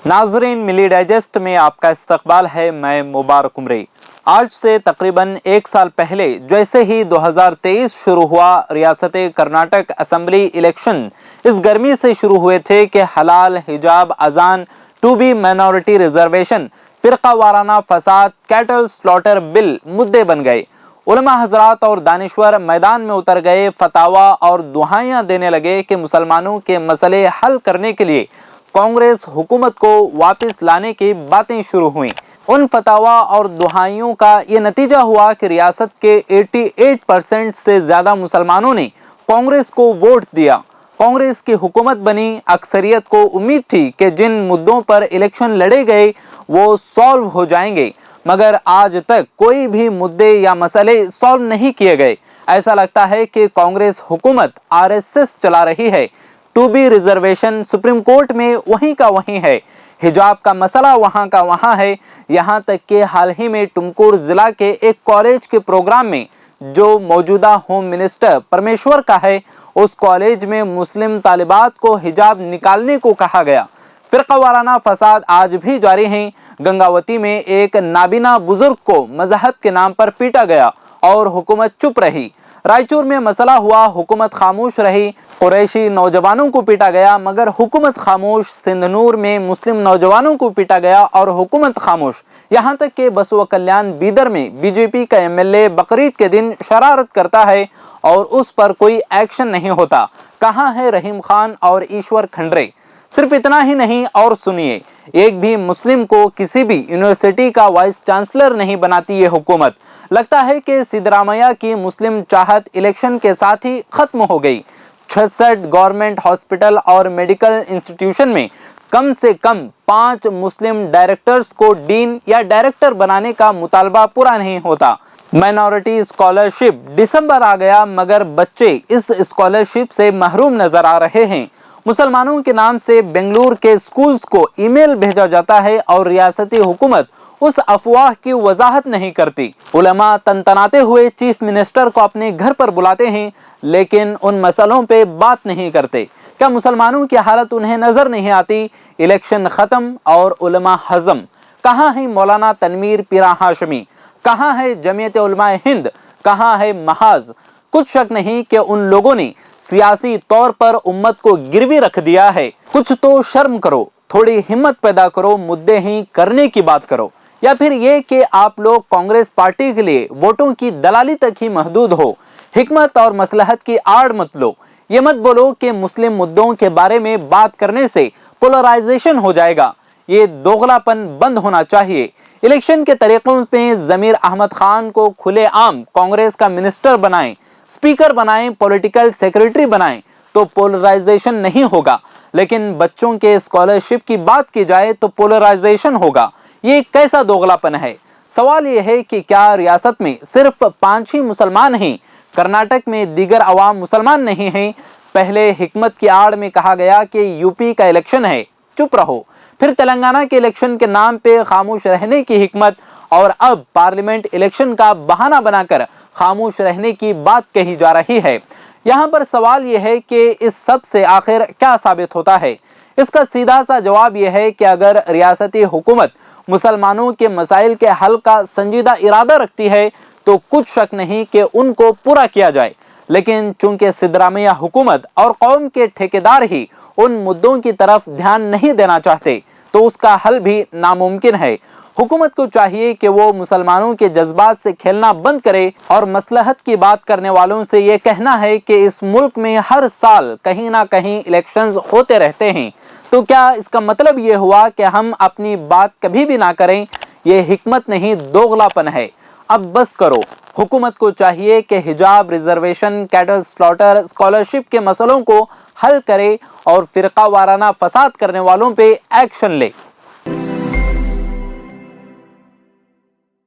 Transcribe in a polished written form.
नाजरीन, मिली डाइजेस्ट में आपका इस्तकबाल है। मैं मुबारक उमरी। आज से तकरीबन एक साल पहले जैसे ही 2023 शुरू हुआ, रियासत कर्नाटक असेंबली इलेक्शन इस गर्मी से शुरू हुए थे कि हलाल, हिजाब, अजान, टू बी माइनॉरिटी रिजर्वेशन, फिरका वाराना फसाद, कैटल स्लॉटर बिल मुद्दे बन गए। उलमा हजरात और दानिश्वर मैदान में उतर गए, फतावा और दुआएं देने लगे कि मुसलमानों के मसले हल करने के लिए कांग्रेस हुकूमत को वापस लाने की बातें शुरू हुई। उन फतावा और दुआइयों का ये नतीजा हुआ कि रियासत के 88% से ज्यादा मुसलमानों ने कांग्रेस को वोट दिया। कांग्रेस की हुकूमत बनी। अक्सरियत को उम्मीद थी कि जिन मुद्दों पर इलेक्शन लड़े गए वो सॉल्व हो जाएंगे, मगर आज तक कोई भी मुद्दे या मसले सॉल्व नहीं किए गए। ऐसा लगता है कि कांग्रेस हुकूमत आरएसएस चला रही है। To be reservation Supreme Court में वहीं का वहीं है, हिजाब का मसला वहां का वहां है। यहां तक कि हाल ही में टुमकुर जिला के एक कॉलेज के प्रोग्राम में, जो मौजूदा होम मिनिस्टर परमेश्वर का है, उस कॉलेज में मुस्लिम तालिबात को हिजाब निकालने को कहा गया। फिरका वाराना फसाद आज भी जारी है। गंगावती में एक नाबीना बुजुर्ग को मजहब के नाम पर पीटा गया और हुकूमत चुप रही। रायचूर में मसला हुआ, हुकूमत खामोश रही। कुरैशी नौजवानों को पीटा गया मगर हुकूमत खामोश। सिंधनूर में मुस्लिम नौजवानों को पीटा गया और हुकूमत खामोश। यहाँ तक कि बसवा कल्याण बीदर में बीजेपी का एमएलए बकरीद के दिन शरारत करता है और उस पर कोई एक्शन नहीं होता। कहाँ है रहीम खान और ईश्वर खंडरे? सिर्फ इतना ही नहीं, और सुनिए, एक भी मुस्लिम को किसी भी यूनिवर्सिटी का वाइस चांसलर नहीं बनाती ये हुकूमत। लगता है कि सिद्धरामैया की मुस्लिम चाहत इलेक्शन के साथ ही खत्म हो गई। 66 गवर्नमेंट हॉस्पिटल और मेडिकल इंस्टीट्यूशन में कम से कम 5 मुस्लिम डायरेक्टर्स को डीन या डायरेक्टर बनाने का मुतालबा पूरा नहीं होता। माइनॉरिटी स्कॉलरशिप दिसंबर आ गया मगर बच्चे इस स्कॉलरशिप से महरूम नजर आ रहे हैं। मुसलमानों के नाम से बेंगलुरु के स्कूल्स को ईमेल भेजा जाता है और रियासती हुकूमत उस अफवाह की वजाहत नहीं करती। उलमा तनतनाते हुए चीफ मिनिस्टर को अपने घर पर बुलाते हैं लेकिन उन मसलों पे बात नहीं करते। क्या मुसलमानों की हालत उन्हें नजर नहीं आती? इलेक्शन खत्म और उलमा हजम। कहाँ है मौलाना तनवीर पीरा हाशमी? कहाँ है जमीयत उलमा हिंद? कहाँ है महाज? कुछ शक नहीं कि उन लोगों ने सियासी तौर पर उम्मत को गिरवी रख दिया है। कुछ तो शर्म करो, थोड़ी हिम्मत पैदा करो, मुद्दे ही करने की बात करो। या फिर ये कि आप लोग कांग्रेस पार्टी के लिए वोटों की दलाली तक ही महदूद हो। हिकमत और मसलहत की आड़ मत लो। ये मत बोलो कि मुस्लिम मुद्दों के बारे में बात करने से पोलराइजेशन हो जाएगा। ये दोगलापन बंद होना चाहिए। इलेक्शन के तरीकों में जमीर अहमद खान को खुलेआम कांग्रेस का मिनिस्टर बनाएं, स्पीकर बनाएं, पॉलिटिकल सेक्रेटरी बनाएं तो पोलराइजेशन नहीं होगा। लेकिन बच्चों के स्कॉलरशिप की बात की जाए तो पोलराइजेशन होगा। ये कैसा दोगलापन है? सवाल यह है कि क्या रियासत में सिर्फ 5 ही मुसलमान हैं? कर्नाटक में दीगर अवाम मुसलमान नहीं हैं? पहले हिकमत की आड़ में कहा गया कि यूपी का इलेक्शन है, चुप रहो। फिर तेलंगाना के इलेक्शन के नाम पे खामोश रहने की हिकमत, और अब पार्लियामेंट इलेक्शन का बहाना बनाकर खामोश रहने की बात कही जा रही है। यहाँ पर सवाल यह है कि इस सब से आखिर क्या साबित होता है? इसका सीधा सा जवाब यह है कि अगर रियासती हुकूमत मुसलमानों के मसाइल के हल का संजीदा इरादा रखती है तो कुछ शक नहीं कि उनको पूरा किया जाए। लेकिन चूंकि सिद्धरामैया हुकूमत और कौम के ठेकेदार ही उन मुद्दों की तरफ ध्यान नहीं देना चाहते तो उसका हल भी नामुमकिन है। हुकूमत को चाहिए कि वो मुसलमानों के जज्बात से खेलना बंद करे और मसलहत की बात करने वालों से ये कहना है कि इस मुल्क में हर साल कहीं ना कहीं इलेक्शंस होते रहते हैं, तो क्या इसका मतलब ये हुआ कि हम अपनी बात कभी भी ना करें? ये हिकमत नहीं, दोगलापन है। अब बस करो। हुकूमत को चाहिए कि हिजाब, रिजर्वेशन, कैटल स्लॉटर, स्कॉलरशिप के मसलों को हल करे और फिरका वाराना फसाद करने वालों पे एक्शन ले।